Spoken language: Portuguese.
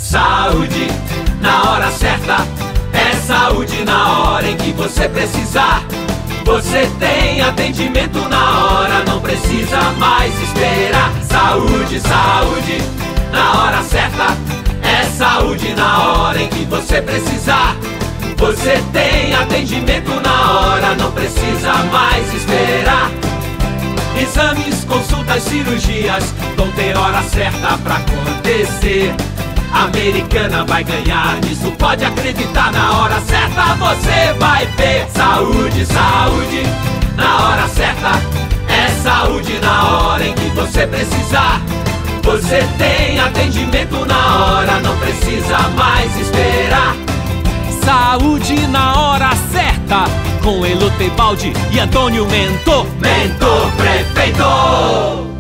Saúde na hora certa, é saúde na hora em que você precisar. Você tem atendimento na hora, não precisa mais esperar. Saúde, saúde na hora certa, é saúde na hora em que você precisar. Você tem atendimento na hora, não precisa mais esperar. Exames, consultas, cirurgias vão ter hora certa pra acontecer. A Americana vai ganhar nisso, pode acreditar. Na hora certa você vai ver. Saúde, saúde na hora certa, é saúde na hora em que você precisar. Você tem atendimento na hora, não precisa mais esperar. Saúde na hora certa, com Elô Tebaldi e Antônio Mentor. Mentor Prefeito.